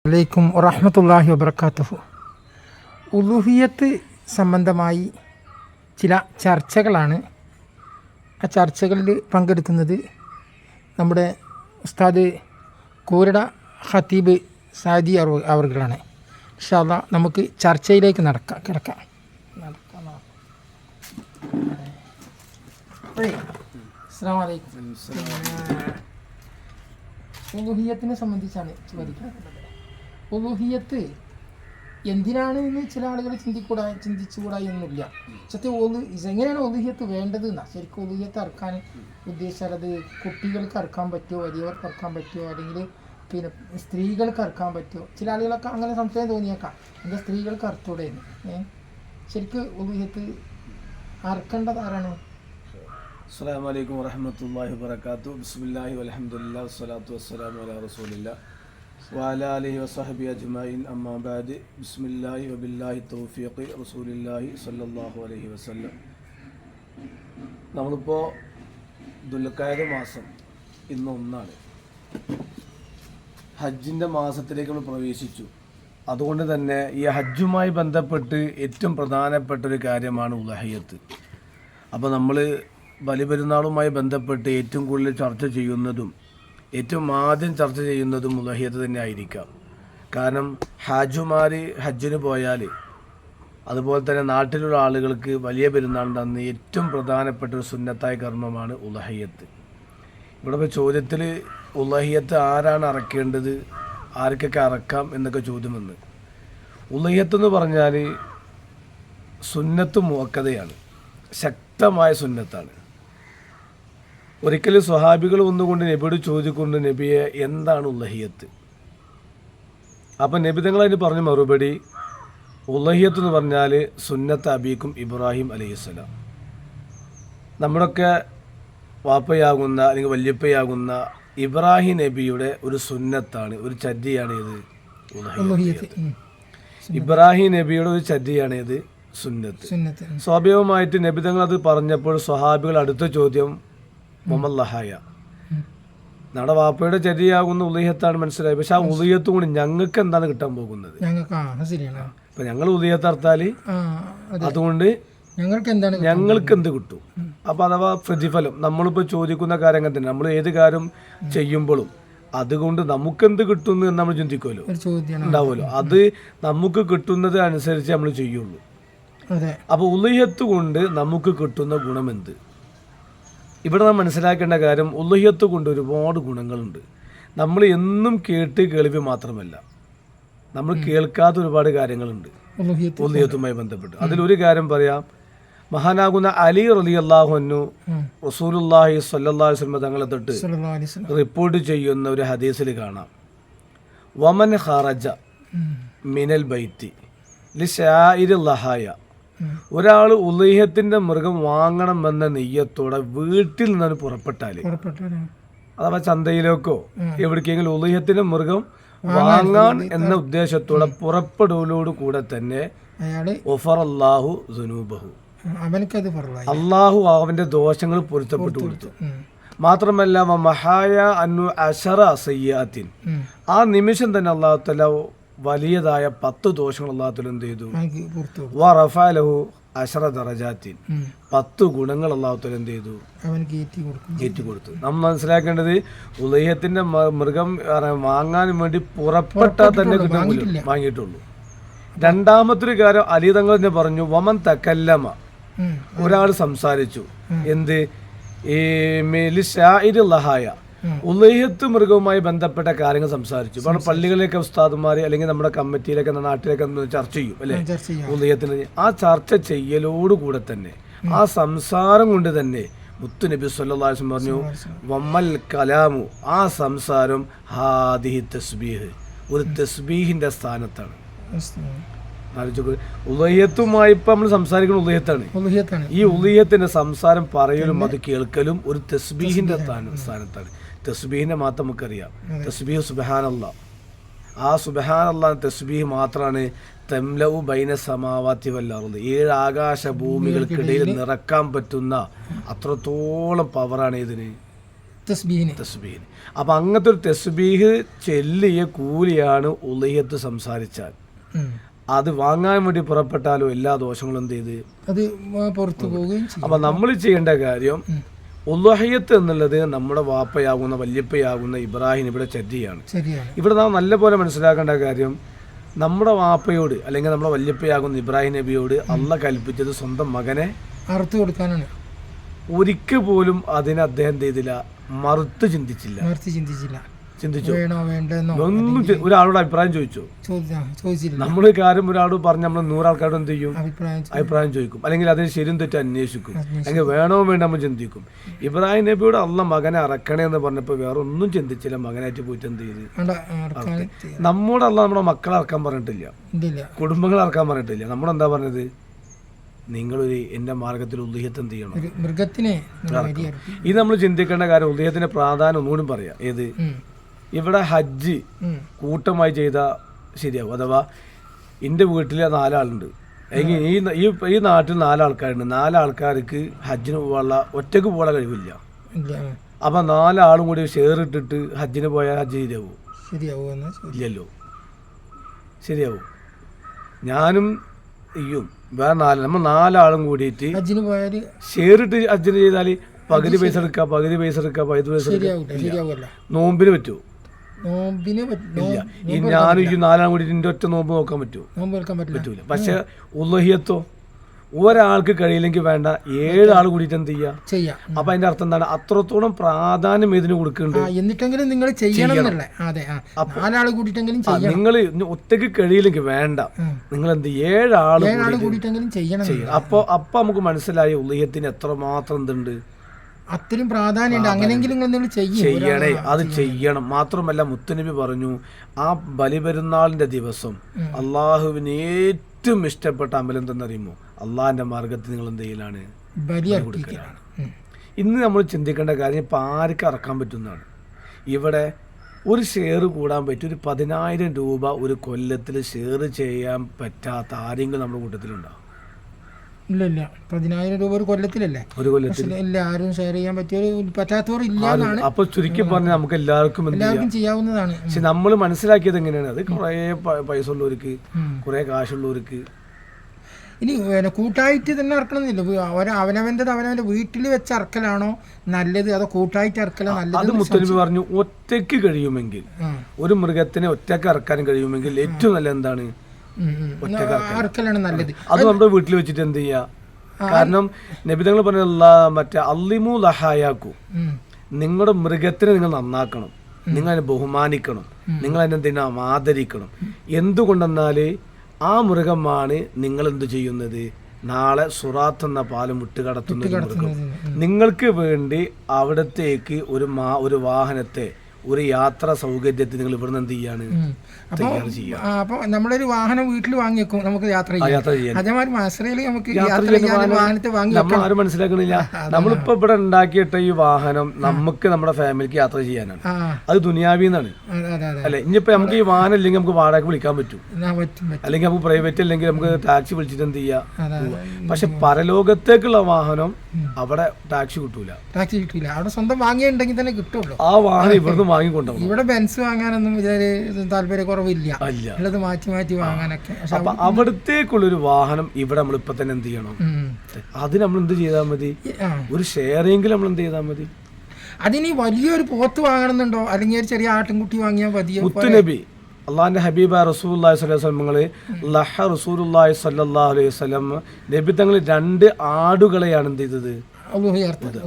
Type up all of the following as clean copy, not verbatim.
അലൈക്കും വറഹ്മത്തുള്ളാഹി വബറകാതുഹു. ഉലൂഹിയത്ത് സംബന്ധമായി ചില ചർച്ചകളാണ്. ആ ചർച്ചകളിൽ പങ്കെടുക്കുന്നത് നമ്മുടെ ഉസ്താദ് കൂരട ഖത്തീബ് സാദി അവർകളാണ്. ഇൻഷാ അല്ലാഹ് നമുക്ക് ചർച്ചയിലേക്ക് കിടക്കാം. അസ്സലാമു അലൈക്കും. ഉലൂഹിയത്തിനെ സംബന്ധിച്ചാണ് ചോദിക്കാറുള്ളത്. ഉലൂഹിയത്ത് എന്തിനാണ് എന്ന് ചില ആളുകൾ ചിന്തിച്ചുകൂടാ എന്നില്ല. എങ്ങനെയാണ് ഉലൂഹിയത്ത് വേണ്ടത് എന്നാണ്. ശരിക്കും ഉലൂഹിയത്ത് അറക്കാൻ ഉദ്ദേശിച്ചാൽ അത് കുട്ടികൾക്ക് അറക്കാൻ പറ്റുമോ, വലിയവർക്ക് അറക്കാൻ പറ്റുമോ, അല്ലെങ്കിൽ പിന്നെ സ്ത്രീകൾക്ക് അറക്കാൻ പറ്റുമോ? ചില ആളുകളൊക്കെ അങ്ങനെ സംശയം തോന്നിയേക്കാം, എന്താ സ്ത്രീകൾക്ക് അറുത്തൂടെ എന്ന്. ശരിക്കും ഉലൂഹിയത്ത് അറക്കേണ്ടത് ആരാണ്? അസ്സലാമു അലൈക്കും വറഹ്മത്തുള്ളാഹി വബറകാതുഹു. ബിസ്മില്ലാഹി വൽഹംദുലില്ലാഹി വസ്സലാത്തു വസ്സലാമു അലാ റസൂലില്ലാഹി വഅലാ ആലിഹി വസഹ്ബിഹി അജ്മഈൻ. അമ്മാ ബഅദ്. ബിസ്മില്ലാഹി വബില്ലാഹി തൗഫീഖ് റസൂലില്ലാഹി സ്വല്ലല്ലാഹു അലൈഹി വസല്ലം. നമ്മളിപ്പോൾ ദുൽഖഅദ മാസം ഇന്ന് 1 ഹജ്ജിൻ്റെ മാസത്തിലേക്ക് നമ്മൾ പ്രവേശിച്ചു. അതുകൊണ്ട് തന്നെ ഈ ഹജ്ജുമായി ബന്ധപ്പെട്ട് ഏറ്റവും പ്രധാനപ്പെട്ട ഒരു കാര്യമാണ് ഉളഹിയത്ത്. അപ്പോൾ നമ്മൾ ബലിപെരുന്നാളുമായി ബന്ധപ്പെട്ട് ഏറ്റവും കൂടുതൽ ചർച്ച ചെയ്യുന്നതും ഏറ്റവും ആദ്യം ചർച്ച ചെയ്യുന്നതും ഉളഹിയത്ത് തന്നെ ആയിരിക്കാം. കാരണം ഹാജുമാർ ഹജ്ജിന് പോയാൽ, അതുപോലെ തന്നെ നാട്ടിലുള്ള ആളുകൾക്ക് വലിയ പെരുന്നാളിൻ്റെ അന്ന് ഏറ്റവും പ്രധാനപ്പെട്ട ഒരു സുന്നത്തായ കർമ്മമാണ് ഉളഹിയത്ത്. ഇവിടെ ഇപ്പോൾ ചോദ്യത്തിൽ ഉളഹിയത്ത് ആരാണ് അറക്കേണ്ടത്, ആർക്കൊക്കെ അറക്കാം എന്നൊക്കെ ചോദ്യം വന്ന്. ഉളഹിയത്ത് എന്ന് പറഞ്ഞാൽ സുന്നത്ത് മുഅക്കദയാണ്, ശക്തമായ സുന്നത്താണ്. ഒരിക്കലും സ്വഹാബികൾ വന്നുകൊണ്ട് നബിയോട് ചോദിക്കൊണ്ട്, നബിയെ എന്താണ് ഉളഹിയത്ത്? അപ്പം നബി തങ്ങൾ അതിന് പറഞ്ഞ മറുപടി, ഉളഹിയത്ത് എന്ന് പറഞ്ഞാൽ സുന്നത്ത് അബീക്കും ഇബ്രാഹിം അലൈഹിസ്സലാം. നമ്മുടെയൊക്കെ വാപ്പയാകുന്ന അല്ലെങ്കിൽ വല്യപ്പയാകുന്ന ഇബ്രാഹിം നബിയുടെ ഒരു സുന്നത്താണ്, ഒരു ചര്യയാണ് ഇത് ഉളഹിയത്ത്. ഇബ്രാഹിം നബിയുടെ ഒരു ചര്യയാണ് ഇത് സുന്നത്ത്. സ്വാഭാവികമായിട്ട് നബി തങ്ങൾ അത് പറഞ്ഞപ്പോൾ സ്വഹാബികൾ അടുത്ത ചോദ്യം മുഹമ്മദ്, നമ്മുടെ വാപ്പയുടെ ചര്യയാകുന്ന ഉളഹിയത്താണ് മനസ്സിലായി. പക്ഷെ ആ ഉളഹിയത്തും കൂടി ഞങ്ങൾക്ക് എന്താണ് കിട്ടാൻ പോകുന്നത്? ഇപ്പൊ ഞങ്ങൾ ഉളഹിയത്ത് അർത്താൽ അതുകൊണ്ട് ഞങ്ങൾക്ക് എന്ത് കിട്ടും? അപ്പൊ അഥവാ പ്രതിഫലം നമ്മളിപ്പോ ചോദിക്കുന്ന കാര്യങ്ങൾ തന്നെ, നമ്മൾ ഏത് കാര്യം ചെയ്യുമ്പോഴും അതുകൊണ്ട് നമുക്കെന്ത് കിട്ടുന്നു എന്ന് നമ്മൾ ചിന്തിക്കുമല്ലോ, ഉണ്ടാവുമല്ലോ. അത് നമുക്ക് കിട്ടുന്നത് അനുസരിച്ച് നമ്മൾ ചെയ്യുള്ളൂ. അപ്പൊ ഉളഹിയത്ത് കൊണ്ട് നമുക്ക് കിട്ടുന്ന ഗുണമെന്ത്? ഇവിടെ നാം മനസ്സിലാക്കേണ്ട കാര്യം, ഉളഹിയത്ത് കൊണ്ട് ഒരുപാട് ഗുണങ്ങളുണ്ട്. നമ്മൾ എന്നും കേട്ട് കേൾവി മാത്രമല്ല, നമ്മൾ കേൾക്കാത്ത ഒരുപാട് കാര്യങ്ങളുണ്ട് ഉളഹിയത്തുമായി ബന്ധപ്പെട്ട്. അതിലൊരു കാര്യം പറയാം. മഹാനാകുന്ന അലി റളിയല്ലാഹു അൻഹു റസൂലുള്ളാഹി സ്വല്ലല്ലാഹു അലൈഹി വസല്ലം തങ്ങളെ തൊട്ട് റിപ്പോർട്ട് ചെയ്യുന്ന ഒരു ഹദീസിൽ കാണാം, വമൻ ഖറജ മിനൽ ബൈത്തി ലിശാഇരിൽ ലഹായ. ഒരാൾ ഉളഹിയത്തിന്റെ മൃഗം വാങ്ങണമെന്ന നെയ്യത്തോടെ വീട്ടിൽ നിന്ന് പുറപ്പെട്ടാൽ, അഥവാ ചന്തയിലേക്കോ എവിടേക്കെങ്കിലും ഉളഹിയത്തിന്റെ മൃഗം വാങ്ങാൻ എന്ന ഉദ്ദേശത്തോടെ പുറപ്പെടലോട് കൂടെ തന്നെ ഒഫറല്ലാഹു ദുനൂബഹു, അള്ളാഹു അവന്റെ ദോഷങ്ങൾ പൊരുത്തപ്പെട്ടു കൊടുത്തു. മാത്രമല്ല മഹായ അന്നു അശറ സയ്യാത്തിൻ, ആ നിമിഷം തന്നെ അള്ളാഹു തആല വലിയതായ 10 ദോഷങ്ങൾ അള്ളാഹു തആല എന്ത് ചെയ്തു? വറഫഅലഹു അശറ ദറജാത്തിൻ, 10 ഗുണങ്ങൾ അള്ളാഹു തആല എന്ത് ചെയ്തു? കയറ്റി കൊടുത്തു. നമ്മൾ മനസ്സിലാക്കേണ്ടത്, ഉളഹിയത്തിന്റെ മൃഗം വാങ്ങാൻ വേണ്ടി പുറപ്പെട്ടാൽ തന്നെ വാങ്ങിയിട്ടുള്ളൂ. രണ്ടാമത്തൊരു കാര്യം അലി തങ്ങൾ തന്നെ പറഞ്ഞു, വമൻ തകല്ലമ, ഒരാൾ സംസാരിച്ചു. എന്ത്? ലഹായ, ഉളഹിയത്ത് മൃഗവുമായി ബന്ധപ്പെട്ട കാര്യങ്ങൾ സംസാരിച്ചു. ഇപ്പോൾ പള്ളികളിലേക്ക് ഉസ്താദുമാർ അല്ലെങ്കിൽ നമ്മുടെ കമ്മിറ്റിയിലൊക്കെ നാട്ടിലൊക്കെ ചർച്ച ചെയ്യും അല്ലെ ഉളഹിയത്തിന്. ആ ചർച്ച ചെയ്യലോടുകൂടെ തന്നെ, ആ സംസാരം കൊണ്ട് തന്നെ മുത്തു നബി സല്ലല്ലാഹു അലൈഹി വസല്ലം പറഞ്ഞു, വമ്മൽ കലാമു, ആ സംസാരം ഹാദിഹി തസ്ബീഹ്, ഒരു തസ്ബീഹിന്റെ സ്ഥാനത്താണ്. ഉളഹിയത്തുമായി ഇപ്പൊ നമ്മൾ സംസാരിക്കുന്ന ഉളഹിയത്താണ്. ഈ ഉളഹിയത്തിന്റെ സംസാരം പറയലും അത് കേൾക്കലും ഒരു തസ്ബീഹിന്റെ സ്ഥാനത്താണ്. തസ്ബീഹിന്റെ മാത്രം നമുക്കറിയാം, തസ്ബീഹ് സുബ്ഹാനല്ലാഹ്. ആ സുബ്ഹാനല്ലാഹ് തസ്ബീഹ് മാത്രമാണ് തംലഉ ബൈന സമാവാതി വൽ അർദ്, 7 ആകാശ ഭൂമികൾക്കിടയിൽ നിറക്കാൻ പറ്റുന്ന അത്രത്തോളം പവറാണ് ഇതിന്. തസ്ബീഹിന്. തസ്ബീഹിന്. അപ്പം അങ്ങനത്തെ ഒരു തസ്ബീഹ് ചെല്ലിയ കൂലിയാണ് ഉളിഹത്ത് സംസാരിച്ചാൽ. അത് വാങ്ങാൻ വേണ്ടി പുറപ്പെട്ടാലോ എല്ലാ ദോഷങ്ങളും എന്ത് ചെയ്ത് അത് പുറത്തു പോവുകയും ചെയ്യും. അപ്പം നമ്മൾ ചെയ്യേണ്ട കാര്യം ഉളുഹിയത്ത് എന്നുള്ളത് നമ്മുടെ വാപ്പയാകുന്ന വല്യപ്പയാകുന്ന ഇബ്രാഹിം ഇവിടെ ചര്യയാണ്. ഇവിടെ നാം നല്ല പോലെ മനസ്സിലാക്കേണ്ട കാര്യം നമ്മുടെ വാപ്പയോട് അല്ലെങ്കിൽ നമ്മുടെ വല്യപ്പയാകുന്ന ഇബ്രാഹിം നബിയോട് അള്ളാഹ് കൽപ്പിച്ചത് സ്വന്തം മകനെ അറുത്തു കൊടുക്കാനാണ്. ഒരിക്കൽ പോലും അതിനെ അദ്ദേഹം ചെയ്തില്ല, മറുത്ത് ചിന്തിച്ചില്ല. ചിന്തിച്ചു ഒന്നും ഒരാളോട് അഭിപ്രായം ചോദിച്ചില്ല. നമ്മൾ കാര്യം ഒരാളോട് പറഞ്ഞ് നമ്മൾ 100 ആൾക്കാരോട് എന്ത് ചെയ്യും, അഭിപ്രായം ചോദിക്കും, അല്ലെങ്കിൽ അതിന് ശരിയും തെറ്റും അന്വേഷിക്കും, അല്ലെങ്കിൽ വേണോ വേണ്ട നമ്മൾ ചിന്തിക്കും. ഇബ്രാഹിം നബിയോട് അള്ള മകനെ അറക്കണേ എന്ന് പറഞ്ഞപ്പോൾ വേറെ ഒന്നും ചിന്തിച്ചില്ല, മകനായിട്ട് പോയിട്ട് എന്ത് ചെയ്ത്. നമ്മോട് അള്ള നമ്മുടെ മക്കളെ അറക്കാൻ പറഞ്ഞിട്ടില്ല, കുടുംബങ്ങളെ അറക്കാൻ പറഞ്ഞിട്ടില്ല. നമ്മളെന്താ പറഞ്ഞത്, നിങ്ങളൊരു എൻ്റെ മാർഗത്തിൽ ഉദ്ദേശത്ത് എന്ത് ചെയ്യണം, മൃഗത്തിനെ. ഇത് നമ്മൾ ചിന്തിക്കേണ്ട കാര്യം. ഉദ്ദേശത്തിന്റെ പ്രാധാന്യം ഒന്നുകൂടി പറയാം. ഏത്, ഇവിടെ ഹജ്ജ് കൂട്ടമായി ചെയ്താൽ ശരിയാവും. അഥവാ എൻ്റെ വീട്ടിൽ 4 ആളുണ്ട്, അല്ലെങ്കിൽ ഈ നാട്ടിൽ 4 ആൾക്കാരുണ്ട്. 4 ആൾക്കാർക്ക് ഹജ്ജിന് പോകാനുള്ള ഒറ്റക്ക് പോകാൻ കഴിവില്ല. അപ്പം 4 ആളും കൂടി ഷെയർ ഇട്ടിട്ട് ഹജ്ജിന് പോയാൽ ഹജ്ജ് ഇല്ലല്ലോ. ശരിയാവും. ഞാനും ഈയും വേറെ 4, നമ്മൾ 4 ആളും കൂടിയിട്ട് ഷെയർ ഇട്ട് ഹജ്ജിന് ചെയ്താൽ പകുതി പൈസ എടുക്കുക, പകുതി പൈസ എടുക്കുക. നോമ്പിന് പറ്റുമോ? ഞാനും ഈ 4 ആളും കൂടി എൻ്റെ ഒറ്റ നോമ്പ് നോക്കാൻ പറ്റുമോ? പറ്റൂല. പക്ഷെ ഉളുഹിയത്തോ ഒരാൾക്ക് കഴിയില്ലെങ്കിൽ വേണ്ട 7 ആൾ കൂടിയിട്ട് എന്ത് ചെയ്യാം. അപ്പൊ അതിന്റെ അർത്ഥം എന്താണ്, അത്രത്തോളം പ്രാധാന്യം ഇതിന് കൊടുക്കുന്നുണ്ട്. നിങ്ങൾ ഒറ്റയ്ക്ക് കഴിയില്ലെങ്കിൽ വേണ്ട, നിങ്ങൾ എന്ത് 7 ആൾ ചെയ്യണം. അപ്പൊ നമുക്ക് മനസ്സിലായി ഉളുഹിയത്തിന് എത്രമാത്രം എന്തുണ്ട്, അത്രയും പ്രാധാന്യമുണ്ട്. അങ്ങനെയെങ്കിലും ചെയ്യണേ, അത് ചെയ്യണം. മാത്രമല്ല മുത്തുനബി പറഞ്ഞു, ആ ബലിപെരുന്നാളിന്റെ ദിവസം അള്ളാഹുവിന് ഏറ്റവും ഇഷ്ടപ്പെട്ട അമലം എന്തെന്നറിയുമോ, അള്ളാഹിന്റെ മാർഗത്തിൽ നിങ്ങൾ എന്ത് ചെയ്യലാണ്, ബലി കൊടുക്കലാണ്. ഇന്ന് നമ്മൾ ചിന്തിക്കേണ്ട കാര്യം ഇപ്പം ആർക്ക് അറക്കാൻ പറ്റുന്നതാണ്. ഇവിടെ ഒരു ഷെയർ കൂടാൻ പറ്റും. ഒരു 10,000 രൂപ ഒരു കൊല്ലത്തിൽ ഷെയർ ചെയ്യാൻ പറ്റാത്ത ആരെങ്കിലും നമ്മുടെ കൂട്ടത്തിലുണ്ടാവും? ഇല്ല. 10,000 രൂപ ഒരു കൊല്ലത്തിലല്ലേ? ഒരു കൊല്ലത്തിൽ എല്ലാവരും ഷെയർ ചെയ്യാൻ പറ്റാത്തവർ ഇല്ല. അപ്പൊ ചുരുക്കി പറഞ്ഞാൽ നമുക്ക് എല്ലാവർക്കും ചെയ്യാവുന്നതാണ്. പക്ഷെ നമ്മൾ മനസ്സിലാക്കിയത് എങ്ങനെയാണ്, അത് കുറെ പൈസ ഉള്ളവർക്ക്, കുറെ കാശുള്ളവർക്ക്. ഇനി കൂട്ടായിട്ട് തന്നെ ഇറക്കണമെന്നില്ല. അവനവൻ്റെ വീട്ടിൽ വെച്ച് ഇറക്കലാണോ നല്ലത്, അതോ കൂട്ടായിട്ട് ഇറക്കലോ നല്ലത്? അത് മുത്തനബി പറഞ്ഞു, ഒറ്റയ്ക്ക് കഴിയുമെങ്കിൽ, ഒരു മൃഗത്തിനെ ഒറ്റയ്ക്ക് ഇറക്കാനും കഴിയുമെങ്കിൽ ഏറ്റവും നല്ല എന്താണ്, ഇറക്കലാണ് നല്ലത്. അത് നമ്മുടെ വീട്ടിൽ വെച്ചിട്ട് എന്ത് ചെയ്യാ. കാരണം നബിതങ്ങൾ പറഞ്ഞ മറ്റേ അള്ളിമു ലഹായാക്കു, നിങ്ങളുടെ മൃഗത്തിനെ നിങ്ങൾ നന്നാക്കണം, നിങ്ങൾ അതിനെ ബഹുമാനിക്കണം, നിങ്ങൾ അതിനെ എന്തിനാ ആദരിക്കണം. എന്തുകൊണ്ടെന്നാല് ആ മൃഗമാണ് നിങ്ങൾ എന്ത് ചെയ്യുന്നത്, നാളെ സുറാത്ത് എന്ന പാലം വിട്ടുകടത്തുന്ന മൃഗം. നിങ്ങൾക്ക് വേണ്ടി അവിടത്തേക്ക് ഒരു വാഹനത്തെ, ഒരു യാത്രാ സൗകര്യത്തിൽ നിങ്ങൾ ഇവിടുന്ന് എന്ത് ചെയ്യാണ്, അപ്പൊ നമ്മളൊരു വാഹനം വീട്ടിൽ വാങ്ങി വെക്കും, നമുക്ക് യാത്ര ചെയ്യാം. അതേമാതിരി മസ്രയില് നമുക്ക് വാഹനത്തെ വാങ്ങി നമ്മൾ ആരും മനസ്സിലാക്കണില്ല. നമ്മളിപ്പോ ഇവിടെ ഉണ്ടാക്കിയിട്ട ഈ വാഹനം നമുക്ക് നമ്മുടെ ഫാമിലിക്ക് യാത്ര ചെയ്യാനാണ്. അത് ദുനിയാവിന്നാണ് അല്ലെ. ഇനിയിപ്പോ നമുക്ക് ഈ വാഹനം ഇല്ലെങ്കിൽ നമുക്ക് വാടക വിളിക്കാൻ പറ്റും, അല്ലെങ്കിൽ നമുക്ക് പ്രൈവറ്റ് അല്ലെങ്കിൽ നമുക്ക് ടാക്സി വിളിച്ചിട്ട് എന്ത് ചെയ്യാം. പക്ഷെ പരലോകത്തേക്കുള്ള വാഹനം അവിടെ ടാക്സി കിട്ടൂല. അവിടെ സ്വന്തം വാങ്ങിയിട്ടുണ്ടെങ്കിൽ തന്നെ കിട്ടുള്ളൂ. ആ വാഹനം ഇവിടുന്ന് വാങ്ങിക്കൊണ്ടു. ഇവിടെ ബെൻസ് വാങ്ങാനൊന്നും താല്പര്യക്കുറവില്ല, ഉള്ളത് മാറ്റി വാങ്ങാനൊക്കെ. അപ്പൊ അവിടത്തേക്കുള്ളൊരു വാഹനം ഇവിടെ നമ്മൾ ഇപ്പൊ തന്നെ എന്ത് ചെയ്യണം, അത് നമ്മൾ എന്ത് ചെയ്താൽ മതി, ഒരു ഷെയറെങ്കിലും നമ്മൾ എന്ത് ചെയ്താൽ മതി. അതിന് വലിയൊരു പോത്ത് വാങ്ങണമെന്നുണ്ടോ, അല്ലെങ്കിൽ ഒരു ചെറിയ ആട്ടിൻകുട്ടി വാങ്ങിയാൽ മതിയോ? മുത്തുനബി അള്ളാഹിന്റെ ഹബീബ റസൂലുള്ളാഹി സ്വല്ലല്ലാഹു അലൈഹി വസല്ലം ലഹ റസൂലുള്ളാഹി സ്വല്ലല്ലാഹു അലൈഹി വസല്ലം നബി തങ്ങൾ 2 ആടുകളെയാണ് എന്ത് ചെയ്തത്,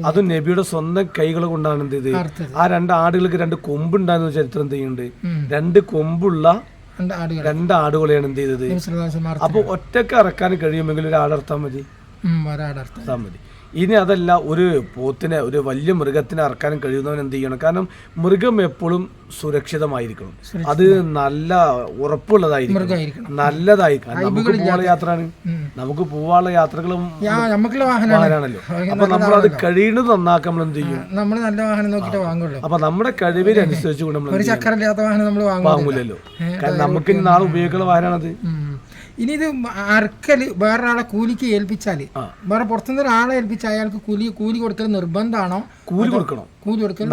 അത് നബിയുടെ സ്വന്തം കൈകൾ കൊണ്ടാണ് എന്ത് ചെയ്ത്. ആ 2 ആടുകൾക്ക് 2 കൊമ്പുണ്ടായിരുന്ന ചരിത്രം എന്ത് ചെയ്യുന്നുണ്ട്, 2 കൊമ്പുള്ള 2 ആടുകളെയാണ് എന്ത് ചെയ്തത്. അപ്പൊ ഒറ്റക്ക് ഇറക്കാൻ കഴിയുമെങ്കിൽ ഒരാളർത്താൻ മതി. ഇനി അതല്ല, ഒരു പോത്തിനെ, ഒരു വലിയ മൃഗത്തിനെ ഇറക്കാനും കഴിയുന്നവൻ എന്ത് ചെയ്യണം. കാരണം മൃഗം എപ്പോഴും സുരക്ഷിതമായിരിക്കണം, അത് നല്ല ഉറപ്പുള്ളതായിരിക്കണം, നല്ലതായിരിക്കണം. നമുക്ക് പോകാനുള്ള യാത്രയാണ്, നമുക്ക് പോവാനുള്ള യാത്രകളും വാഹനമാണല്ലോ. അപ്പൊ നമ്മളത് കഴിയുന്നത് നന്നാക്കാൻ നമ്മൾ എന്ത് ചെയ്യും, നമ്മൾ നല്ല വാഹനം നോക്കിയിട്ട് വാങ്ങുള്ളൂ. അപ്പൊ നമ്മുടെ കഴിവിനനുസരിച്ച് നമ്മൾ വാങ്ങൂലല്ലോ. കാരണം നമുക്ക് നാളെ ഉപയോഗിക്കുന്ന വാഹനമാണത്. ഇനി ഇത് അറക്കല് വേറൊരാളെ കൂലിക്ക് ഏൽപ്പിച്ചാല് വേറെ പുറത്തുനിന്ന് ഒരാളെ ഏൽപ്പിച്ച അയാൾക്ക് കൂലി കൊടുക്കൽ നിർബന്ധമാണോ? കൂലി കൊടുക്കണം. കൂലി കൊടുക്കൽ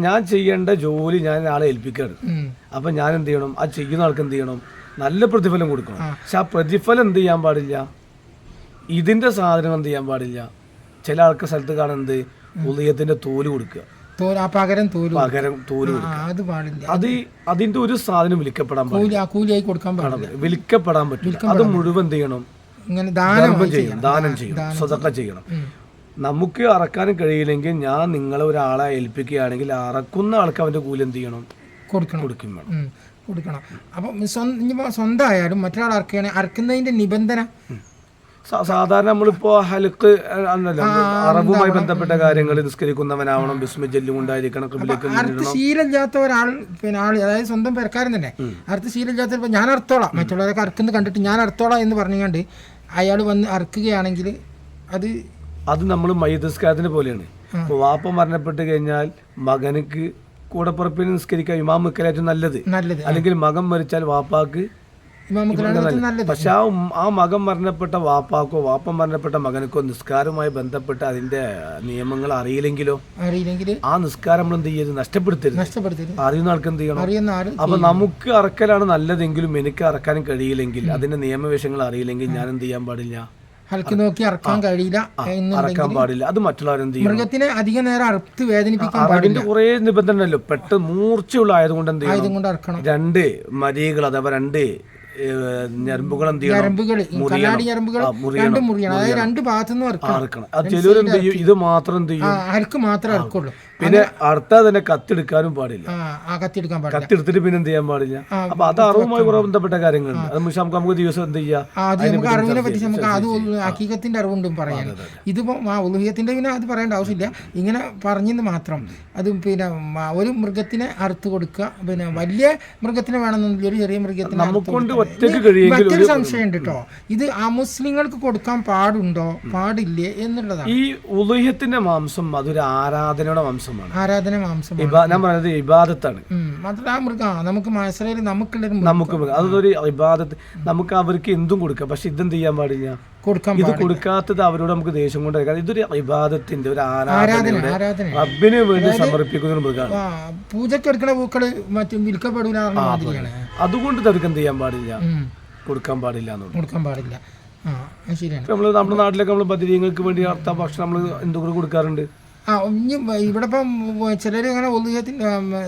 ഞാൻ ചെയ്യേണ്ട ജോലി ഞാൻ ആളെ ഏൽപ്പിക്കാറ്. അപ്പൊ ഞാൻ എന്ത് ചെയ്യണം? ആ ചെയ്യുന്ന ആൾക്ക് എന്ത് ചെയ്യണം? നല്ല പ്രതിഫലം കൊടുക്കണം. പക്ഷെ ആ പ്രതിഫലം എന്ത് ചെയ്യാൻ പാടില്ല? ഇതിന്റെ സാധനം എന്ത് ചെയ്യാൻ പാടില്ല? ചില ആൾക്ക് സ്ഥലത്ത് കാണുന്നത് ഉദയത്തിന്റെ തോല് കൊടുക്കുക, പകരം തോല് കൊടുക്കുക. അത് പാടില്ല. അതിന്റെ ഒരു സാധനം വിൽക്കപ്പെടാൻ പാടില്ല, കൂലിയായി കൊടുക്കാൻ പാടില്ല, വിൽക്കപ്പെടാൻ പറ്റില്ല. അത് മുഴുവൻ എന്ത് ചെയ്യണം? ദാനം ചെയ്യണം, സ്വതക്ക ചെയ്യണം. നമുക്ക് അറക്കാനും കഴിയില്ലെങ്കിൽ ഞാൻ നിങ്ങളെ ഒരാളെ ഏൽപ്പിക്കുകയാണെങ്കിൽ അറക്കുന്ന ആൾക്ക് അവന്റെ കൂലി എന്ത് ചെയ്യണം? കൊടുക്കും അപ്പം സ്വന്തമായാലും മറ്റൊരാൾ അറക്കുന്നതിന്റെ നിബന്ധന സാധാരണ നമ്മളിപ്പോ ഹലുക്ക് അറബുമായി ബന്ധപ്പെട്ട കാര്യങ്ങൾ നിസ്കരിക്കുന്നവനാവണം, ബിസ്മി ജല്ലും ഉണ്ടായിരിക്കണം, ശീലമില്ലാത്ത ഒരാൾ അതായത് സ്വന്തം പെരക്കാരൻ തന്നെ ശീലമില്ലാത്ത ഞാൻ അർത്തോളാം, മറ്റുള്ളവരൊക്കെ അറക്കുന്നത് കണ്ടിട്ട് ഞാൻ അർത്തോളാം എന്ന് പറഞ്ഞുകൊണ്ട് അയാൾ വന്ന് അറക്കുകയാണെങ്കിൽ അത് നമ്മൾ മയ്യിദ് പോലെയാണ്. ഇപ്പൊ വാപ്പ മരണപ്പെട്ട് കഴിഞ്ഞാൽ മകനക്ക് കൂടപ്പുറപ്പിന് നിസ്കരിക്കാൻ ഇമാം നിൽക്കലായിട്ടും നല്ലത്. അല്ലെങ്കിൽ മകൻ മരിച്ചാൽ വാപ്പാക്ക്. പക്ഷെ ആ മകൻ മരണപ്പെട്ട വാപ്പ മരണപ്പെട്ട മകനക്കോ നിസ്കാരവുമായി ബന്ധപ്പെട്ട അതിന്റെ നിയമങ്ങൾ അറിയില്ലെങ്കിലോ ആ നിസ്കാരം നമ്മൾ എന്ത് ചെയ്യരുത്? നഷ്ടപ്പെടുത്തരുത്. അറിയുന്ന ആൾക്ക് എന്ത് ചെയ്യണം? അപ്പൊ നമുക്ക് അറക്കലാണ് നല്ലതെങ്കിലും എനിക്ക് അറക്കാനും കഴിയില്ലെങ്കിൽ അതിന്റെ നിയമവിഷയങ്ങൾ അറിയില്ലെങ്കിൽ ഞാൻ എന്ത് ചെയ്യാൻ പാടില്ല? നോക്കി അറക്കാൻ കഴിയില്ല, അറക്കാൻ പാടില്ല. അത് മറ്റുള്ളവരെന്ത് ചെയ്യും? മൃഗത്തിനെ അധിക നേരം അറുത്ത് വേദനിപ്പിക്കാൻ പാടില്ല. കുറെ നിബന്ധനല്ലോ. പെട്ടെന്ന് മൂർച്ചയുള്ള ആയതുകൊണ്ട് എന്ത് ചെയ്യണം? അറക്കണം. 2 മരികൾ അഥവാ 2 ഞരമ്പുകൾ എന്ത് ചെയ്യണം? മുറിയണം. അതായത് 2 ഭാഗത്തുനിന്നും അറക്കണം. ചിലരെന്ത് ചെയ്യും? ഇത് മാത്രം എന്ത് ചെയ്യും? അരക്ക് മാത്രമേ അറക്കുള്ളൂ. പിന്നെ അടുത്ത തന്നെ കത്തെടുക്കാനും പാടില്ല. കത്തെടുത്തിട്ട് പിന്നെ എന്ത് ചെയ്യാൻ പാടില്ല? അപ്പൊ അത് അറിവുമായി ബന്ധപ്പെട്ട കാര്യങ്ങളുണ്ട്. അത് നമുക്ക് ദിവസം എന്ത് ചെയ്യാം? അറിവിനെ പറ്റി നമുക്ക് അത് ഹഖീഖത്തിന്റെ അറിവുണ്ടും പറയാൻ. ഇതിപ്പോ ഉലുഹിയത്തിന്റെ പിന്നെ അത് പറയേണ്ട ആവശ്യമില്ല, ഇങ്ങനെ പറഞ്ഞെന്ന് മാത്രം. അത് പിന്നെ ഒരു മൃഗത്തിനെ അറുത്ത് കൊടുക്കുക, പിന്നെ വലിയ മൃഗത്തിനെ വേണമെന്നൊന്നും ഒരു ചെറിയ മൃഗത്തിനെ മറ്റൊരു സംശയം ഉണ്ട് കേട്ടോ. ഇത് അമുസ്ലിങ്ങൾക്ക് കൊടുക്കാൻ പാടുണ്ടോ പാടില്ലേ എന്നുള്ളതാണ്. ഈ ഉലുഹിയത്തിന്റെ മാംസം അതൊരു ആരാധനയുടെ മാംസം, ആരാധന മാംസം. ഞാൻ പറയുന്നത് ഇബാദത്താണ്. നമുക്ക് അതൊരു ഇബാദത്ത്. നമുക്ക് അവർക്ക് എന്തും കൊടുക്കാം, പക്ഷെ ഇതെന്ത് ചെയ്യാൻ പാടില്ല? ഇത് കൊടുക്കാത്തത് അവരോട് നമുക്ക് ദേഷ്യം കൊണ്ടായിരിക്കാം. ഇതൊരു ഇബാദത്തിന്റെ ഒരു ആരാധനയുടെ റബ്ബിന് വേണ്ടി സമർപ്പിക്കുന്ന ഒരു മൃഗമാണ്. പൂജയ്ക്ക് എടുക്കുന്ന പൂക്കള് മറ്റും വിൽക്കപ്പെടൂല. അതുകൊണ്ട് അവർക്ക് എന്ത് ചെയ്യാൻ പാടില്ല? കൊടുക്കാൻ പാടില്ല. ശരിയാണ്. നമ്മുടെ നാട്ടിലൊക്കെ നമ്മൾ ബദിരീങ്ങൾക്ക് വേണ്ടി അർത്ഥ ഭക്ഷണം നമ്മൾ എന്തുകൊണ്ട് കൊടുക്കാറുണ്ട്? ഇനി ഇവിടെ ഇപ്പം ചിലർ അങ്ങനെ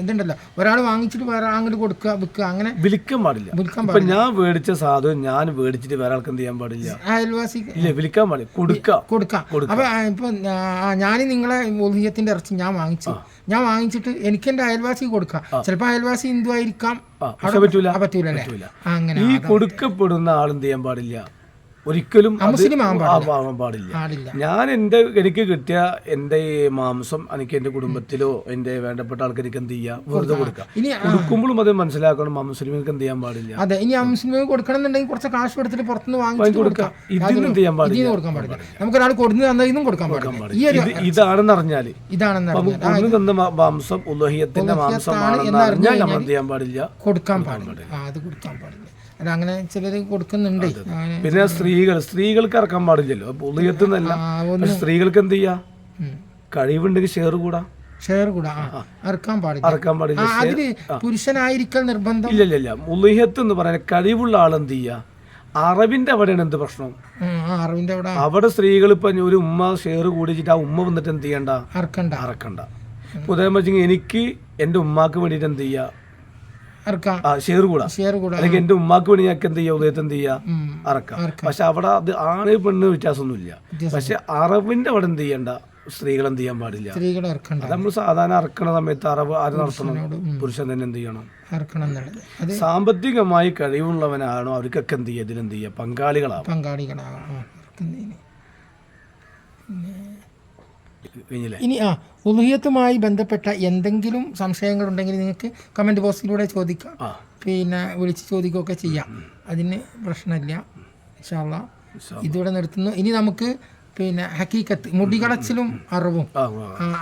ഇതുണ്ടല്ലോ, ഒരാൾ വാങ്ങിച്ചിട്ട് വേറെ അങ്ങോട്ട് വിൽക്കുക, അങ്ങനെ വിൽക്കാൻ പാടില്ല. ഞാൻ മേടിച്ച സാധനം ഞാൻ മേടിച്ചിട്ട് വേറെ ആൾക്ക് എന്ത് ചെയ്യാൻ പാടില്ല? അയൽവാസി വിൽക്കാൻ പാടില്ല, കൊടുക്കാം. അപ്പൊ ഇപ്പൊ ഞാൻ നിങ്ങളെ ഉലുഹിയത്തിന്റെ ഇറച്ചി ഞാൻ വാങ്ങിച്ചിട്ട് എനിക്ക് എന്റെ അയൽവാസി കൊടുക്കാം. ചിലപ്പോ അയൽവാസി ഹിന്ദു ആയിരിക്കാം, പറ്റൂല. അങ്ങനെ ഈ കൊടുക്കപ്പെടുന്ന ആൾ എന്ത് ചെയ്യാൻ പാടില്ല? ഒരിക്കലും പാടില്ല. ഞാൻ എനിക്ക് കിട്ടിയ എന്റെ മാംസം എനിക്ക് എന്റെ കുടുംബത്തിലോ എന്റെ വേണ്ടപ്പെട്ട ആൾക്കാർക്ക് എന്ത് ചെയ്യാം? വെറുതെ കൊടുക്കാം. കൊടുക്കുമ്പോഴും അത് മനസ്സിലാക്കണം, മുസ്ലിങ്ങൾക്ക് എന്ത് ചെയ്യാൻ പാടില്ല. അതെ, ഇനി മുസ്ലിം കൊടുക്കണമെന്നുണ്ടെങ്കിൽ കുറച്ച് കാശ് കൊടുത്തിട്ട് പുറത്തുനിന്ന് വാങ്ങി കൊടുക്കാം. ഇതിന് എന്ത് ചെയ്യാൻ പാടില്ല? നമുക്ക് ഒരാൾ കൊടുത്തു തന്നതും കൊടുക്കാൻ പാടില്ല. ഇതാണെന്ന് അറിഞ്ഞാല് തന്ന മാംസം ഉലുഹിയത്തിന്റെ മാംസമാണെന്ന് അറിഞ്ഞാൽ നമ്മൾ എന്ത് ചെയ്യാൻ പാടില്ല? കൊടുക്കാൻ പാടില്ല. അത് കൊടുക്കാൻ പാടില്ല. അങ്ങനെ ചിലര് കൊടുക്കുന്നുണ്ട്. പിന്നെ സ്ത്രീകൾക്ക് ഇറക്കാൻ പാടില്ലല്ലോ ഉലുഹിയത്തുന്നല്ല. സ്ത്രീകൾക്ക് എന്ത് ചെയ്യാ? കഴിവുണ്ടെങ്കിൽ ഷെയർ കൂടാ. അറക്കാൻ പാടില്ല. അതില് പുരുഷനായിരിക്കൽ നിർബന്ധം ഇല്ല. ഉലുഹിയത്ത് എന്ന് പറയാൻ കഴിവുള്ള ആൾ എന്ത് ചെയ്യാ? അറബിന്റെ അവിടെയാണ് എന്ത് പ്രശ്നം? അവിടെ സ്ത്രീകൾ ഇപ്പൊ ഒരു ഉമ്മ ഷെയർ കൂടിച്ചിട്ട് ആ ഉമ്മ വന്നിട്ട് എന്ത് ചെയ്യണ്ട? അറക്കണ്ട. ഉദാഹരണം എനിക്ക് എന്റെ ഉമ്മാക്ക് വേണ്ടിട്ട് എന്ത് ചെയ്യാ? ഷെയർ കൂടാ. അല്ലെങ്കിൽ എന്റെ ഉമ്മാക്ക് വേണ്ടി ഞങ്ങൾക്ക് എന്ത് ചെയ്യാം? ഉദയത്ത് എന്ത് ചെയ്യാ? അറക്കാം. പക്ഷെ അവിടെ അത് ആണ് പെണ്ണ് വ്യത്യാസമൊന്നുമില്ല. പക്ഷെ അറബിന്റെ അവിടെ എന്ത് ചെയ്യണ്ട? സ്ത്രീകൾ എന്ത് ചെയ്യാൻ പാടില്ല. നമ്മൾ സാധാരണ അറക്കണ സമയത്ത് അറബ് ആര് നടത്തണം? പുരുഷൻ തന്നെ എന്ത് ചെയ്യണം? സാമ്പത്തികമായി കഴിവുള്ളവനാണോ അവർക്കൊക്കെ എന്ത് ചെയ്യുക? ഇതിലെന്ത് ചെയ്യുക? പങ്കാളികളാവും. ഇനി ഉലുഹിയത്തുമായി ബന്ധപ്പെട്ട എന്തെങ്കിലും സംശയങ്ങളുണ്ടെങ്കിൽ നിങ്ങൾക്ക് കമൻറ്റ് ബോക്സിലൂടെ ചോദിക്കാം, പിന്നെ വിളിച്ച് ചോദിക്കുകയൊക്കെ ചെയ്യാം. അതിന് പ്രശ്നമില്ല. ഇൻഷാ അല്ലാഹ് ഇതോടെ നിർത്തുന്നു. ഇനി നമുക്ക് പിന്നെ ഹക്കീക്കത്ത് മുടികളച്ചിലും അറിവും.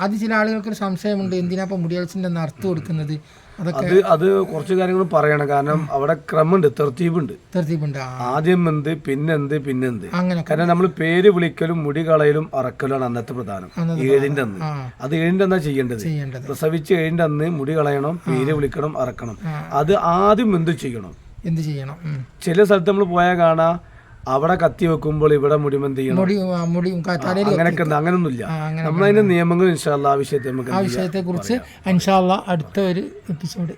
അത് ചില ആളുകൾക്കൊരു സംശയമുണ്ട്, എന്തിനാ ഇപ്പോൾ മുടികളച്ചിൻ്റെ അർത്ഥം കൊടുക്കുന്നത്? അത് കുറച്ച് കാര്യങ്ങൾ പറയണം. കാരണം അവിടെ ക്രമമുണ്ട്, തെർത്തീബുണ്ട്. ആദ്യം എന്ത്, പിന്നെന്ത്. കാരണം നമ്മൾ പേര് വിളിക്കലും മുടി കളയലും അറക്കലാണ് അന്നത്തെ പ്രധാനം. 7-ന്റെ അന്ന് അത് 7-ന്റെ അന്നാ ചെയ്യേണ്ടത്. പ്രസവിച്ച് 7-ന്റെ അന്ന് മുടി കളയണം, പേര് വിളിക്കണം, അറക്കണം. അത് ആദ്യം എന്ത് ചെയ്യണം? ചില സ്ഥലത്ത് നമ്മൾ പോയാൽ കാണാം, അവിടെ കത്തി വെക്കുമ്പോൾ ഇവിടെ മുടിമെന്ത് ചെയ്യണം, അങ്ങനെയൊക്കെ ഉണ്ട്. അങ്ങനൊന്നുമില്ല. നമ്മളതിന്റെ നിയമങ്ങൾ ഇൻഷാ അല്ലാഹ് ആ വിഷയത്തെ നമുക്ക് ആ വിഷയത്തെ കുറിച്ച് ഇൻഷാ അല്ലാഹ് അടുത്ത ഒരു എപ്പിസോഡ്